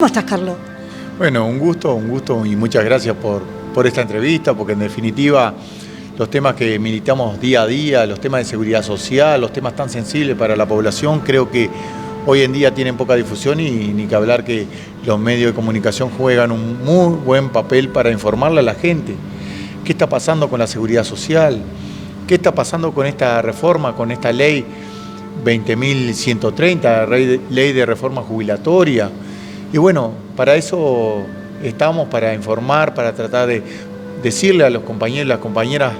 ¿Cómo estás, Carlos? Bueno, un gusto y muchas gracias por esta entrevista, porque en definitiva los temas que militamos día a día, los temas de seguridad social, los temas tan sensibles para la población, creo que hoy en día tienen poca difusión y ni que hablar que los medios de comunicación juegan un muy buen papel para informarle a la gente. ¿Qué está pasando con la seguridad social? ¿Qué está pasando con esta reforma, con esta ley 20.130, ley de reforma jubilatoria? Y bueno, para eso estamos, para informar, para tratar de decirle a los compañeros y las compañeras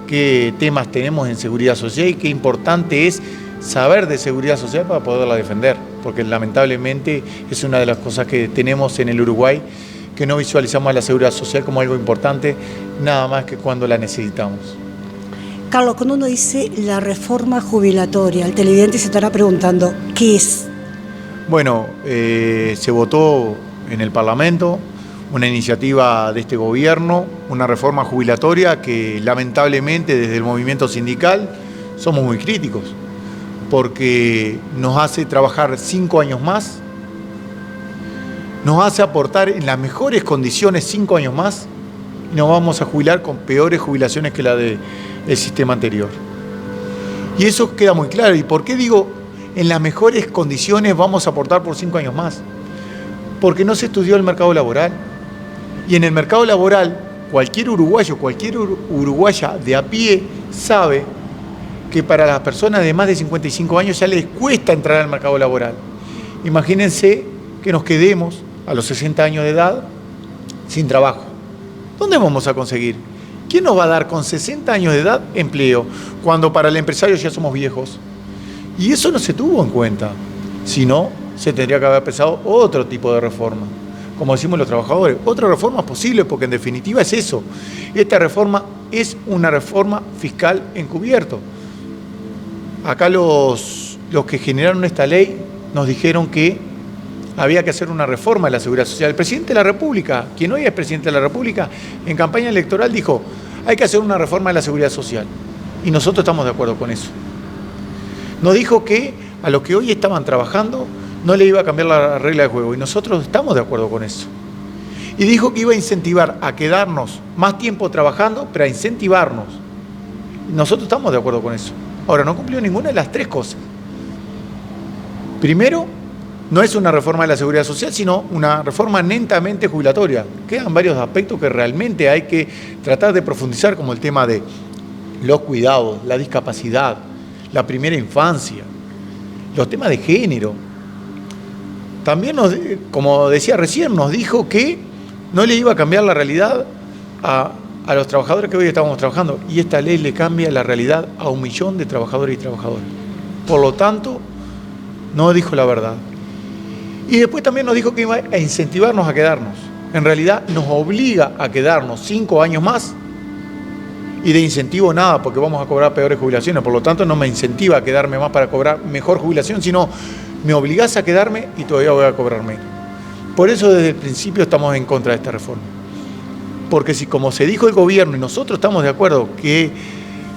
qué temas tenemos en seguridad social y qué importante es saber de seguridad social para poderla defender, porque lamentablemente es una de las cosas que tenemos en el Uruguay, que no visualizamos a la seguridad social como algo importante, nada más que cuando la necesitamos. Carlos, cuando uno dice la reforma jubilatoria, el televidente se estará preguntando, ¿qué es? Bueno, se votó en el Parlamento una iniciativa de este gobierno, una reforma jubilatoria que lamentablemente desde el movimiento sindical somos muy críticos, porque nos hace trabajar 5 años más, nos hace aportar en las mejores condiciones 5 años más y nos vamos a jubilar con peores jubilaciones que la del sistema anterior. Y eso queda muy claro. ¿Y por qué digo en las mejores condiciones vamos a aportar por 5 años más? Porque no se estudió el mercado laboral. Y en el mercado laboral, cualquier uruguayo, cualquier uruguaya de a pie sabe que para las personas de más de 55 años ya les cuesta entrar al mercado laboral. Imagínense que nos quedemos a los 60 años de edad sin trabajo. ¿Dónde vamos a conseguir? ¿Quién nos va a dar con 60 años de edad empleo cuando para el empresario ya somos viejos? Y eso no se tuvo en cuenta, si no, se tendría que haber pensado otro tipo de reforma, como decimos los trabajadores. Otra reforma es posible porque en definitiva es eso. Esta reforma es una reforma fiscal encubierto. Acá los que generaron esta ley nos dijeron que había que hacer una reforma de la seguridad social. El presidente de la República, quien hoy es presidente de la República, en campaña electoral dijo, hay que hacer una reforma de la seguridad social. Y nosotros estamos de acuerdo con eso. Nos dijo que a los que hoy estaban trabajando no le iba a cambiar la regla de juego y nosotros estamos de acuerdo con eso. Y dijo que iba a incentivar a quedarnos más tiempo trabajando, pero a incentivarnos. Y nosotros estamos de acuerdo con eso. Ahora, no cumplió ninguna de las tres cosas. Primero, no es una reforma de la seguridad social, sino una reforma netamente jubilatoria. Quedan varios aspectos que realmente hay que tratar de profundizar, como el tema de los cuidados, la discapacidad, la primera infancia, los temas de género. También, como decía recién, nos dijo que no le iba a cambiar la realidad a los trabajadores que hoy estamos trabajando. Y esta ley le cambia la realidad a 1 millón de trabajadores y trabajadoras. Por lo tanto, no dijo la verdad. Y después también nos dijo que iba a incentivarnos a quedarnos. En realidad nos obliga a quedarnos 5 años más. Y de incentivo nada, porque vamos a cobrar peores jubilaciones. Por lo tanto, no me incentiva a quedarme más para cobrar mejor jubilación, sino me obligás a quedarme y todavía voy a cobrar menos. Por eso desde el principio estamos en contra de esta reforma. Porque si, como se dijo el gobierno, y nosotros estamos de acuerdo, que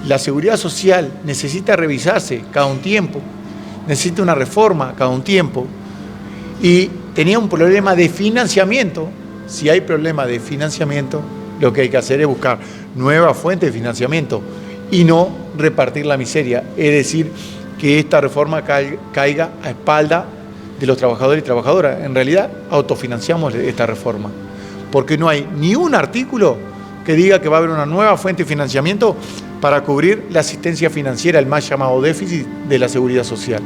la seguridad social necesita revisarse cada un tiempo, necesita una reforma cada un tiempo, y tenía un problema de financiamiento, si hay problema de financiamiento, lo que hay que hacer es buscar nuevas fuentes de financiamiento y no repartir la miseria. Es decir, que esta reforma caiga a espalda de los trabajadores y trabajadoras. En realidad, autofinanciamos esta reforma, porque no hay ni un artículo que diga que va a haber una nueva fuente de financiamiento para cubrir la asistencia financiera, el más llamado déficit de la seguridad social.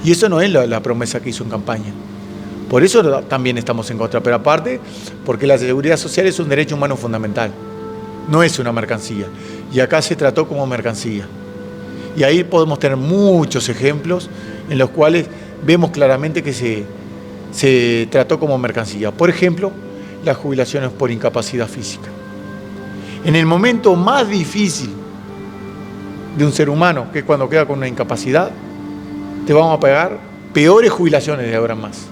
Y eso no es la promesa que hizo en campaña. Por eso también estamos en contra, pero aparte, porque la seguridad social es un derecho humano fundamental, no es una mercancía. Y acá se trató como mercancía. Y ahí podemos tener muchos ejemplos en los cuales vemos claramente que se trató como mercancía. Por ejemplo, las jubilaciones por incapacidad física. En el momento más difícil de un ser humano, que es cuando queda con una incapacidad, te vamos a pagar peores jubilaciones de ahora en más.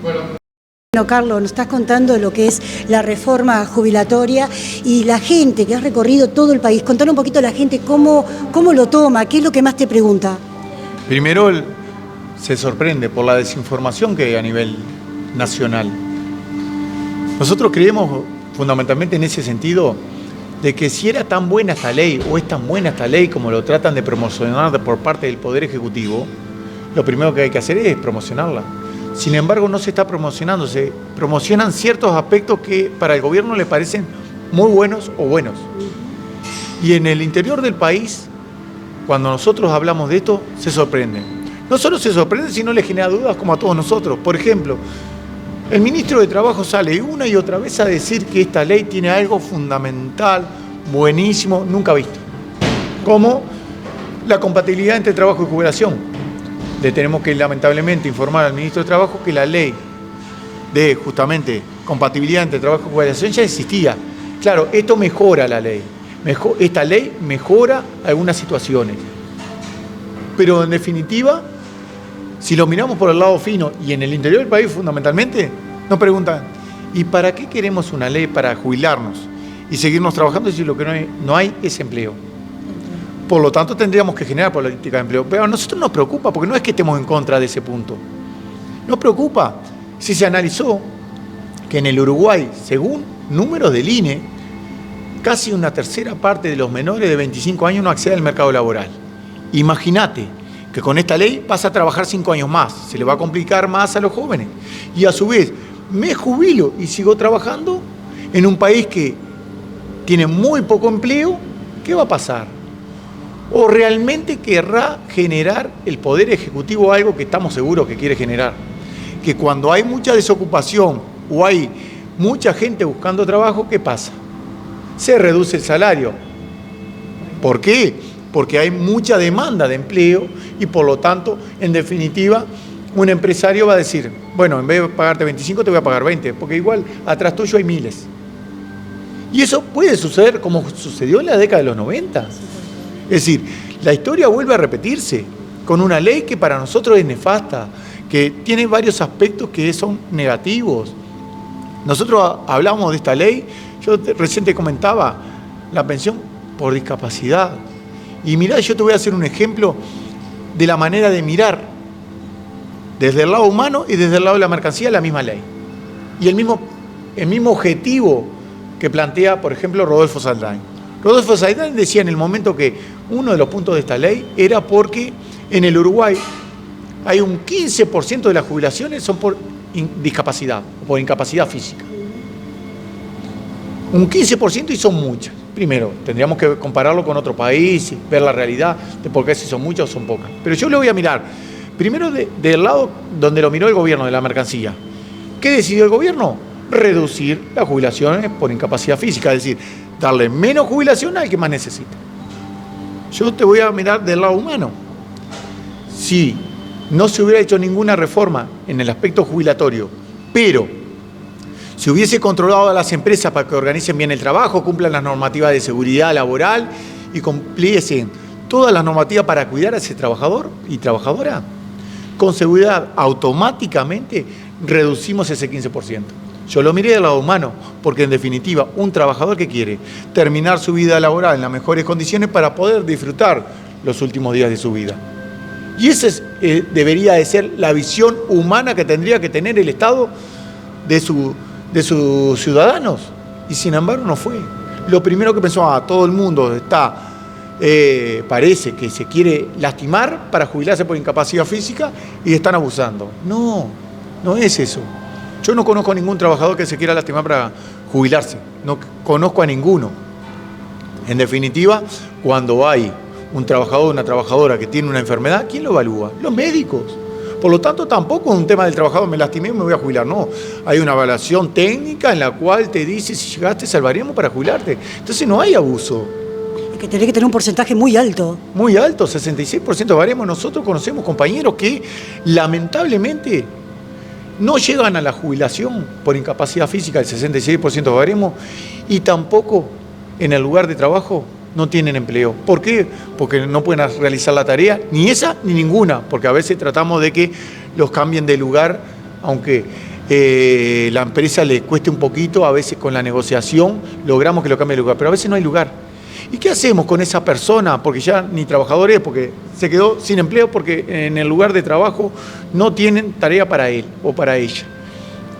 Bueno, Carlos, nos estás contando lo que es la reforma jubilatoria y la gente que has recorrido todo el país. Contanos un poquito a la gente cómo lo toma, qué es lo que más te pregunta. Primero, se sorprende por la desinformación que hay a nivel nacional. Nosotros creemos fundamentalmente en ese sentido de que si era tan buena esta ley o es tan buena esta ley como lo tratan de promocionar por parte del Poder Ejecutivo, lo primero que hay que hacer es promocionarla. Sin embargo, no se está promocionando, se promocionan ciertos aspectos que para el gobierno le parecen muy buenos o buenos. Y en el interior del país, cuando nosotros hablamos de esto, se sorprenden. No solo se sorprenden, sino le genera dudas como a todos nosotros. Por ejemplo, el ministro de Trabajo sale una y otra vez a decir que esta ley tiene algo fundamental, buenísimo, nunca visto, como la compatibilidad entre trabajo y jubilación. Le tenemos que lamentablemente informar al ministro de Trabajo que la ley de justamente compatibilidad entre trabajo y jubilación ya existía. Claro, esto mejora la ley. Esta ley mejora algunas situaciones. Pero en definitiva, si lo miramos por el lado fino y en el interior del país fundamentalmente, nos preguntan, ¿y para qué queremos una ley para jubilarnos y seguirnos trabajando si lo que no hay es empleo? Por lo tanto, tendríamos que generar política de empleo. Pero a nosotros nos preocupa, porque no es que estemos en contra de ese punto. Nos preocupa si se analizó que en el Uruguay, según números del INE, casi una tercera parte de los menores de 25 años no accede al mercado laboral. Imagínate que con esta ley vas a trabajar 5 años más, se le va a complicar más a los jóvenes. Y a su vez, me jubilo y sigo trabajando en un país que tiene muy poco empleo, ¿qué va a pasar? ¿O realmente querrá generar el Poder Ejecutivo algo que estamos seguros que quiere generar? Que cuando hay mucha desocupación o hay mucha gente buscando trabajo, ¿qué pasa? Se reduce el salario. ¿Por qué? Porque hay mucha demanda de empleo y por lo tanto, en definitiva, un empresario va a decir, bueno, en vez de pagarte 25 te voy a pagar 20, porque igual atrás tuyo hay miles. Y eso puede suceder como sucedió en la década de los 90. Es decir, la historia vuelve a repetirse con una ley que para nosotros es nefasta, que tiene varios aspectos que son negativos. Nosotros hablamos de esta ley, yo recién te comentaba, la pensión por discapacidad. Y mirá, yo te voy a hacer un ejemplo de la manera de mirar desde el lado humano y desde el lado de la mercancía la misma ley. Y el mismo objetivo que plantea, por ejemplo, Rodolfo Saldain. Rodolfo Saldain decía en el momento que uno de los puntos de esta ley era porque en el Uruguay hay un 15% de las jubilaciones son por discapacidad o por incapacidad física. Un 15% y son muchas. Primero, tendríamos que compararlo con otro país y ver la realidad de por qué si son muchas o son pocas. Pero yo le voy a mirar, primero del lado donde lo miró el gobierno de la mercancía. ¿Qué decidió el gobierno? Reducir las jubilaciones por incapacidad física, es decir, darle menos jubilación al que más necesita. Yo te voy a mirar del lado humano. Si no se hubiera hecho ninguna reforma en el aspecto jubilatorio, pero si hubiese controlado a las empresas para que organicen bien el trabajo, cumplan las normativas de seguridad laboral y cumpliesen todas las normativas para cuidar a ese trabajador y trabajadora, con seguridad automáticamente reducimos ese 15%. Yo lo miré del lado humano, porque en definitiva, un trabajador que quiere terminar su vida laboral en las mejores condiciones para poder disfrutar los últimos días de su vida. Y esa debería de ser la visión humana que tendría que tener el Estado de sus ciudadanos. Y sin embargo no fue. Lo primero que pensó, todo el mundo parece que se quiere lastimar para jubilarse por incapacidad física y están abusando. No, no es eso. Yo no conozco a ningún trabajador que se quiera lastimar para jubilarse. No conozco a ninguno. En definitiva, cuando hay un trabajador o una trabajadora que tiene una enfermedad, ¿quién lo evalúa? Los médicos. Por lo tanto, tampoco es un tema del trabajador, me lastimé y me voy a jubilar. No, hay una evaluación técnica en la cual te dice, si llegaste, salvaríamos para jubilarte. Entonces no hay abuso. Es que tenés que tener un porcentaje muy alto. Muy alto, 66% de baremos. Nosotros conocemos compañeros que lamentablemente no llegan a la jubilación por incapacidad física, el 66% de baremos, y tampoco en el lugar de trabajo no tienen empleo. ¿Por qué? Porque no pueden realizar la tarea, ni esa ni ninguna, porque a veces tratamos de que los cambien de lugar, aunque la empresa le cueste un poquito, a veces con la negociación logramos que lo cambie de lugar, pero a veces no hay lugar. ¿Y qué hacemos con esa persona? Porque ya ni trabajador es, porque se quedó sin empleo porque en el lugar de trabajo no tienen tarea para él o para ella.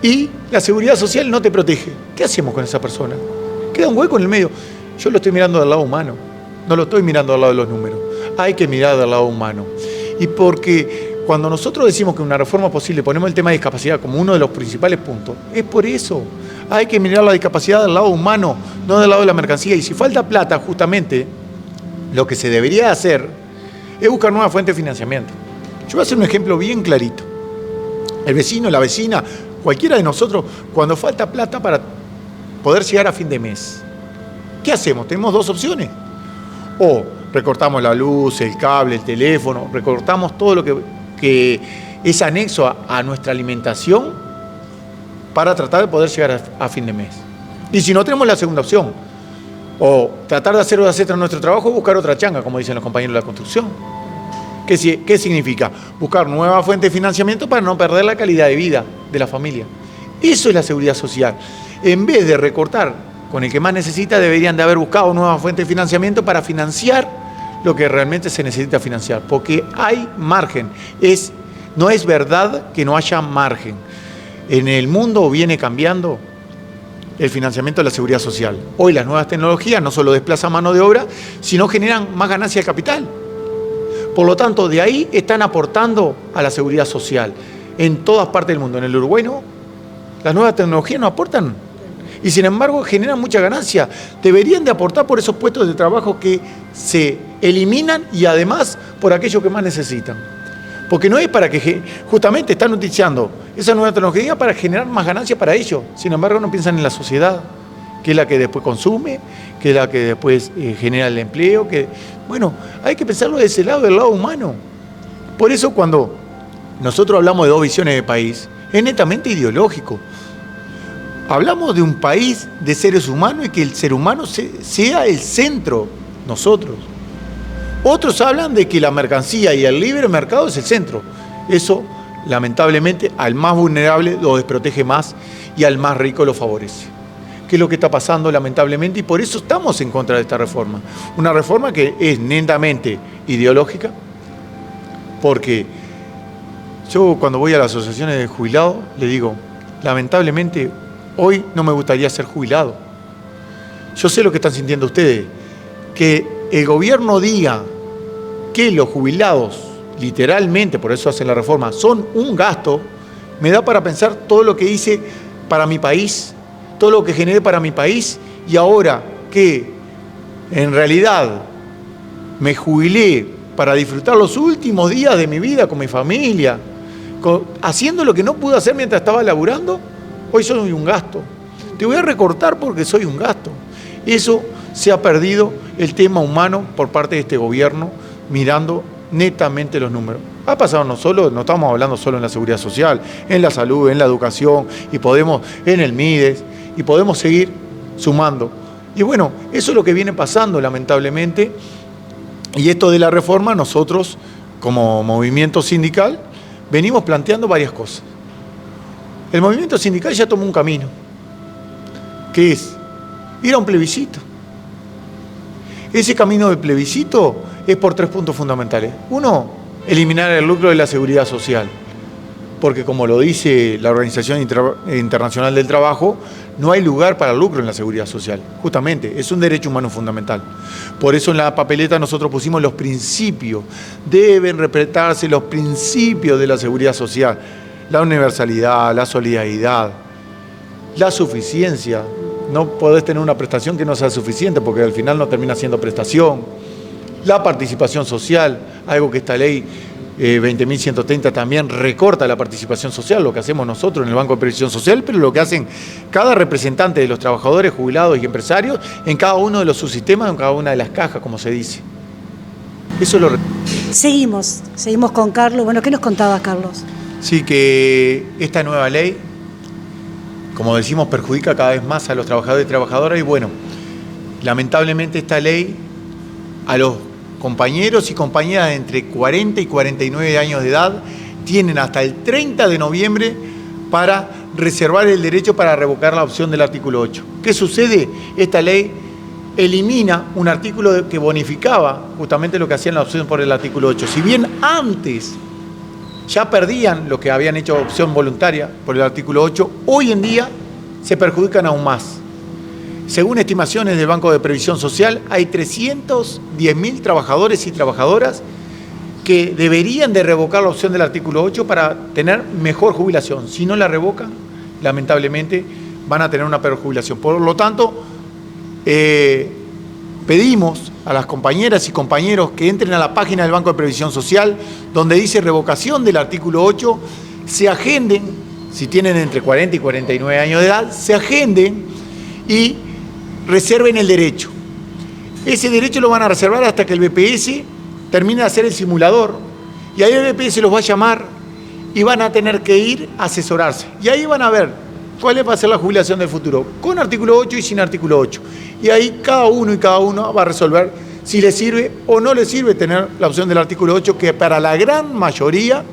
Y la seguridad social no te protege. ¿Qué hacemos con esa persona? Queda un hueco en el medio. Yo lo estoy mirando del lado humano, no lo estoy mirando del lado de los números. Hay que mirar del lado humano. Y porque cuando nosotros decimos que una reforma posible ponemos el tema de discapacidad como uno de los principales puntos, es por eso. Hay que mirar la discapacidad del lado humano, no del lado de la mercancía. Y si falta plata, justamente, lo que se debería hacer es buscar nuevas fuentes de financiamiento. Yo voy a hacer un ejemplo bien clarito. El vecino, la vecina, cualquiera de nosotros, cuando falta plata para poder llegar a fin de mes, ¿qué hacemos? Tenemos dos opciones. O recortamos la luz, el cable, el teléfono, recortamos todo lo que es anexo a nuestra alimentación para tratar de poder llegar a fin de mes. Y si no, tenemos la segunda opción. O tratar de hacer horas extras en nuestro trabajo o buscar otra changa, como dicen los compañeros de la construcción. ¿Qué significa? Buscar nuevas fuentes de financiamiento para no perder la calidad de vida de la familia. Eso es la seguridad social. En vez de recortar con el que más necesita, deberían de haber buscado nuevas fuentes de financiamiento para financiar lo que realmente se necesita financiar. Porque hay margen. No es verdad que no haya margen. En el mundo viene cambiando el financiamiento de la seguridad social. Hoy las nuevas tecnologías no solo desplazan mano de obra, sino generan más ganancia de capital. Por lo tanto, de ahí están aportando a la seguridad social en todas partes del mundo. En el Uruguay no, las nuevas tecnologías no aportan y sin embargo generan mucha ganancia. Deberían de aportar por esos puestos de trabajo que se eliminan y además por aquellos que más necesitan. Porque no es para que justamente están utilizando esa nueva tecnología para generar más ganancias para ellos. Sin embargo, no piensan en la sociedad, que es la que después consume, que es la que después genera el empleo. Bueno, hay que pensarlo de ese lado, del lado humano. Por eso cuando nosotros hablamos de dos visiones de país, es netamente ideológico. Hablamos de un país de seres humanos y que el ser humano sea el centro, nosotros. Otros hablan de que la mercancía y el libre mercado es el centro. Eso, lamentablemente, al más vulnerable lo desprotege más y al más rico lo favorece. ¿Qué es lo que está pasando, lamentablemente? Y por eso estamos en contra de esta reforma. Una reforma que es netamente ideológica, porque yo cuando voy a las asociaciones de jubilados, le digo, lamentablemente, hoy no me gustaría ser jubilado. Yo sé lo que están sintiendo ustedes, que el gobierno diga que los jubilados, literalmente, por eso hacen la reforma, son un gasto, me da para pensar todo lo que hice para mi país, todo lo que generé para mi país, y ahora que en realidad me jubilé para disfrutar los últimos días de mi vida con mi familia, haciendo lo que no pude hacer mientras estaba laburando, hoy soy un gasto. Te voy a recortar porque soy un gasto. Eso se ha perdido el tema humano por parte de este gobierno, mirando netamente los números. Ha pasado no estamos hablando solo en la seguridad social, en la salud, en la educación, en el MIDES, y podemos seguir sumando. Y bueno, eso es lo que viene pasando, lamentablemente. Y esto de la reforma, nosotros, como movimiento sindical, venimos planteando varias cosas. El movimiento sindical ya tomó un camino, que es ir a un plebiscito. Ese camino del plebiscito es por 3 puntos fundamentales. Uno, eliminar el lucro de la seguridad social, porque como lo dice la Organización Internacional del Trabajo, no hay lugar para el lucro en la seguridad social. Justamente, es un derecho humano fundamental. Por eso en la papeleta nosotros pusimos los principios. Deben respetarse los principios de la seguridad social. La universalidad, la solidaridad, la suficiencia. No podés tener una prestación que no sea suficiente porque al final no termina siendo prestación. La participación social, algo que esta ley 20.130 también recorta la participación social, lo que hacemos nosotros en el Banco de Previsión Social, pero lo que hacen cada representante de los trabajadores, jubilados y empresarios en cada uno de los subsistemas, en cada una de las cajas, como se dice. Eso lo... Seguimos con Carlos. Bueno, ¿qué nos contabas, Carlos? Sí, que esta nueva ley, como decimos, perjudica cada vez más a los trabajadores y trabajadoras y bueno, lamentablemente esta ley a los compañeros y compañeras de entre 40 y 49 años de edad tienen hasta el 30 de noviembre para reservar el derecho para revocar la opción del artículo 8. ¿Qué sucede? Esta ley elimina un artículo que bonificaba justamente lo que hacían la opción por el artículo 8. Si bien antes ya perdían lo que habían hecho opción voluntaria por el artículo 8, hoy en día se perjudican aún más. Según estimaciones del Banco de Previsión Social, hay 310.000 trabajadores y trabajadoras que deberían de revocar la opción del artículo 8 para tener mejor jubilación. Si no la revocan, lamentablemente van a tener una peor jubilación. Por lo tanto, pedimos a las compañeras y compañeros que entren a la página del Banco de Previsión Social, donde dice revocación del artículo 8, se agenden, si tienen entre 40 y 49 años de edad, se agenden y reserven el derecho. Ese derecho lo van a reservar hasta que el BPS termine de hacer el simulador, y ahí el BPS los va a llamar y van a tener que ir a asesorarse. Y ahí van a ver cuál va a ser la jubilación del futuro, con artículo 8 y sin artículo 8. Y ahí cada uno va a resolver si le sirve o no le sirve tener la opción del artículo 8, que para la gran mayoría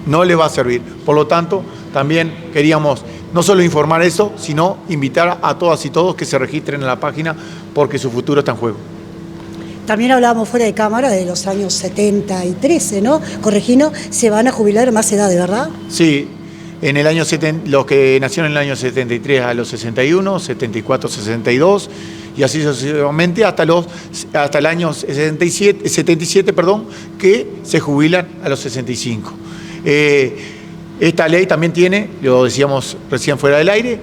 no le va a servir. Por lo tanto, también queríamos no solo informar eso, sino invitar a todas y todos que se registren en la página, porque su futuro está en juego. También hablábamos fuera de cámara de los años 70 y 13, ¿no? Corregino, se van a jubilar a más edad, ¿verdad? Sí, en el año 70, los que nacieron en el año 73 a los 61, 74, 62, y así sucesivamente hasta el año 77, que se jubilan a los 65. Esta ley también tiene, lo decíamos recién fuera del aire,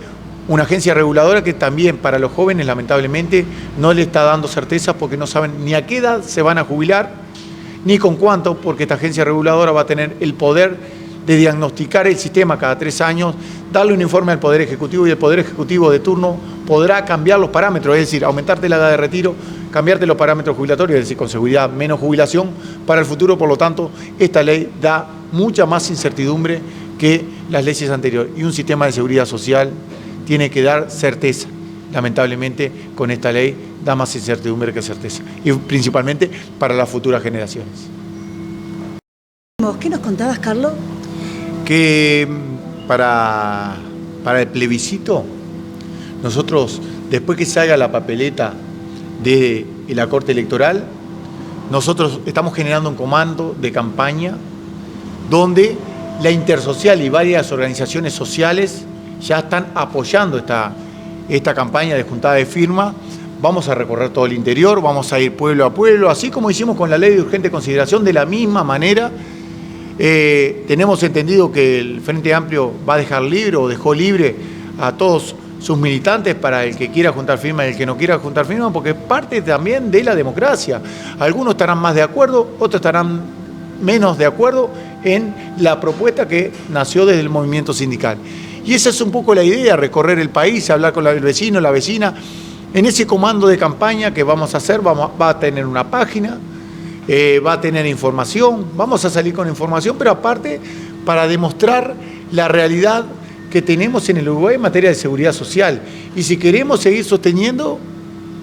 una agencia reguladora que también para los jóvenes lamentablemente no le está dando certeza, porque no saben ni a qué edad se van a jubilar, ni con cuánto, porque esta agencia reguladora va a tener el poder de diagnosticar el sistema cada 3 años, darle un informe al Poder Ejecutivo, y el Poder Ejecutivo de turno podrá cambiar los parámetros, es decir, aumentarte la edad de retiro, cambiarte los parámetros jubilatorios, es decir, con seguridad menos jubilación para el futuro. Por lo tanto, esta ley da mucha más incertidumbre que las leyes anteriores, y un sistema de seguridad social tiene que dar certeza. Lamentablemente, con esta ley da más incertidumbre que certeza, y principalmente para las futuras generaciones. ¿Qué nos contabas, Carlos? Que para el plebiscito, nosotros, después que salga la papeleta de la Corte Electoral, nosotros estamos generando un comando de campaña donde la Intersocial y varias organizaciones sociales ya están apoyando esta campaña de juntada de firma. Vamos a recorrer todo el interior, vamos a ir pueblo a pueblo, así como hicimos con la ley de urgente consideración. De la misma manera, tenemos entendido que el Frente Amplio va a dejar libre, o dejó libre, a todos sus militantes para el que quiera juntar firma y el que no quiera juntar firma, porque es parte también de la democracia. Algunos estarán más de acuerdo, otros estarán menos de acuerdo en la propuesta que nació desde el movimiento sindical. Y esa es un poco la idea, recorrer el país, hablar con el vecino, la vecina. En ese comando de campaña que vamos a hacer, va a tener una página, va a tener información, vamos a salir con información, pero aparte para demostrar la realidad que tenemos en el Uruguay en materia de seguridad social. Y si queremos seguir sosteniendo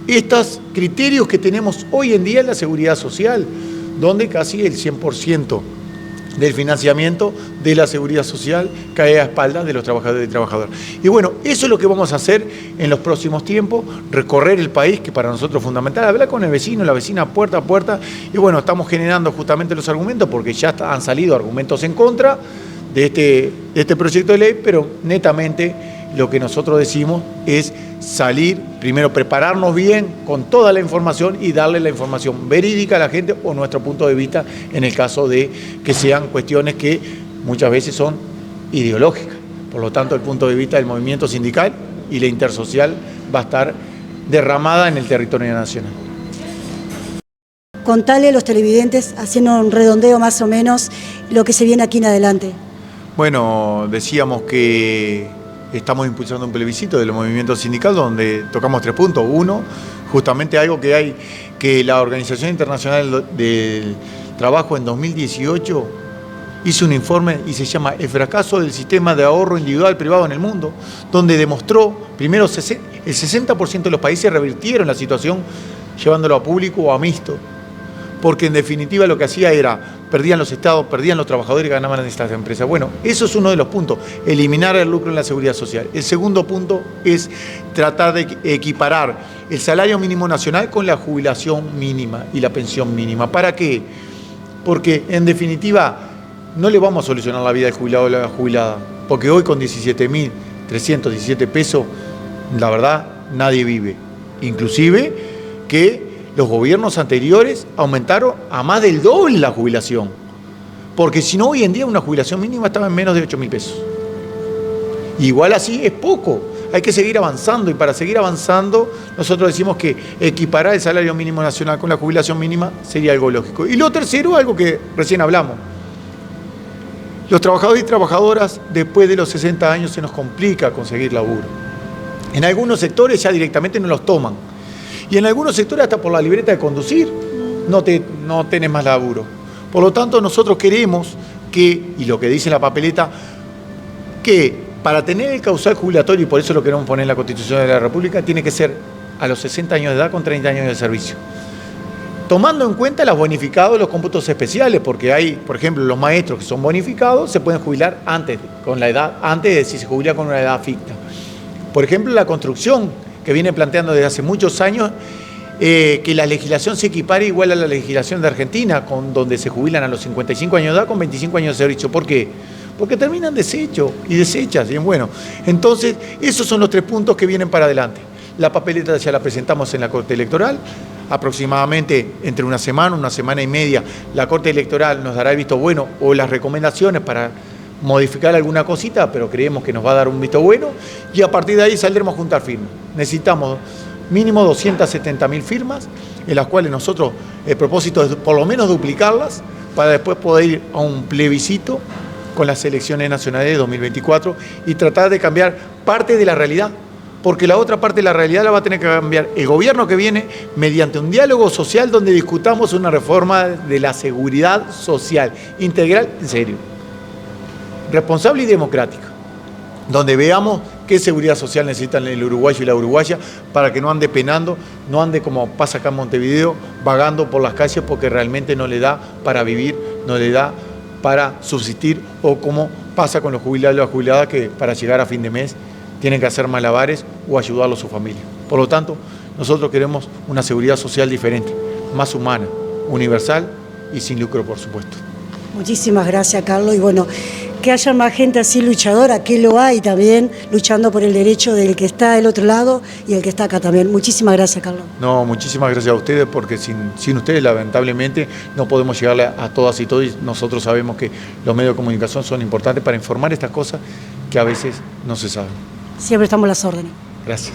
estos criterios que tenemos hoy en día en la seguridad social, donde casi el 100% del financiamiento de la seguridad social cae a espaldas de los trabajadores y trabajadoras. Y bueno, eso es lo que vamos a hacer en los próximos tiempos, recorrer el país, que para nosotros es fundamental, hablar con el vecino, la vecina, puerta a puerta. Y bueno, estamos generando justamente los argumentos, porque ya han salido argumentos en contra de este proyecto de ley, pero netamente lo que nosotros decimos es salir, primero prepararnos bien con toda la información y darle la información verídica a la gente, o nuestro punto de vista en el caso de que sean cuestiones que muchas veces son ideológicas. Por lo tanto, el punto de vista del movimiento sindical y la intersocial va a estar derramada en el territorio nacional. Contale a los televidentes, haciendo un redondeo más o menos, lo que se viene aquí en adelante. Bueno, decíamos que estamos impulsando un plebiscito del movimiento sindical donde tocamos 3 puntos. Uno, justamente algo que la Organización Internacional del Trabajo en 2018 hizo un informe y se llama El fracaso del sistema de ahorro individual privado en el mundo, donde demostró, primero, el 60% de los países revirtieron la situación llevándolo a público o a mixto, porque en definitiva lo que hacía era, perdían los estados, perdían los trabajadores y ganaban estas empresas. Bueno, eso es uno de los puntos, eliminar el lucro en la seguridad social. El segundo punto es tratar de equiparar el salario mínimo nacional con la jubilación mínima y la pensión mínima. ¿Para qué? Porque en definitiva no le vamos a solucionar la vida del jubilado o la jubilada, porque hoy con 17.317 pesos, la verdad, nadie vive. Inclusive que los gobiernos anteriores aumentaron a más del doble la jubilación, porque si no, hoy en día una jubilación mínima estaba en menos de 8.000 pesos. Igual así es poco, hay que seguir avanzando, y para seguir avanzando nosotros decimos que equiparar el salario mínimo nacional con la jubilación mínima sería algo lógico. Y lo tercero, algo que recién hablamos, los trabajadores y trabajadoras después de los 60 años se nos complica conseguir laburo. En algunos sectores ya directamente no los toman, y en algunos sectores hasta por la libreta de conducir no tenés más laburo. Por lo tanto, nosotros queremos que, y lo que dice la papeleta, que para tener el causal jubilatorio, y por eso lo queremos poner en la Constitución de la República, tiene que ser a los 60 años de edad con 30 años de servicio. Tomando en cuenta los bonificados, los cómputos especiales, porque hay, por ejemplo, los maestros que son bonificados se pueden jubilar antes de si se jubila con una edad ficta. Por ejemplo, la construcción, que viene planteando desde hace muchos años, que la legislación se equipare igual a la legislación de Argentina, donde se jubilan a los 55 años de edad con 25 años de servicio. ¿Por qué? Porque terminan deshechos y deshechas. Y bueno, entonces, esos son los 3 puntos que vienen para adelante. La papeleta ya la presentamos en la Corte Electoral. Aproximadamente entre una semana y media, la Corte Electoral nos dará el visto bueno o las recomendaciones para modificar alguna cosita, pero creemos que nos va a dar un visto bueno, y a partir de ahí saldremos a juntar firmas. Necesitamos mínimo 270.000 firmas, en las cuales nosotros, el propósito es por lo menos duplicarlas, para después poder ir a un plebiscito con las elecciones nacionales de 2024 y tratar de cambiar parte de la realidad, porque la otra parte de la realidad la va a tener que cambiar el gobierno que viene mediante un diálogo social donde discutamos una reforma de la seguridad social integral, en serio, responsable y democrática, donde veamos qué seguridad social necesitan el uruguayo y la uruguaya para que no ande penando, no ande como pasa acá en Montevideo, vagando por las calles porque realmente no le da para vivir, no le da para subsistir, o como pasa con los jubilados y las jubiladas que para llegar a fin de mes tienen que hacer malabares o ayudarlo a su familia. Por lo tanto, nosotros queremos una seguridad social diferente, más humana, universal y sin lucro, por supuesto. Muchísimas gracias, Carlos. Y bueno, que haya más gente así luchadora, que lo hay también, luchando por el derecho del que está del otro lado y el que está acá también. Muchísimas gracias, Carlos. No, muchísimas gracias a ustedes, porque sin ustedes, lamentablemente, no podemos llegarle a todas y todos. Y nosotros sabemos que los medios de comunicación son importantes para informar estas cosas que a veces no se saben. Siempre estamos a las órdenes. Gracias.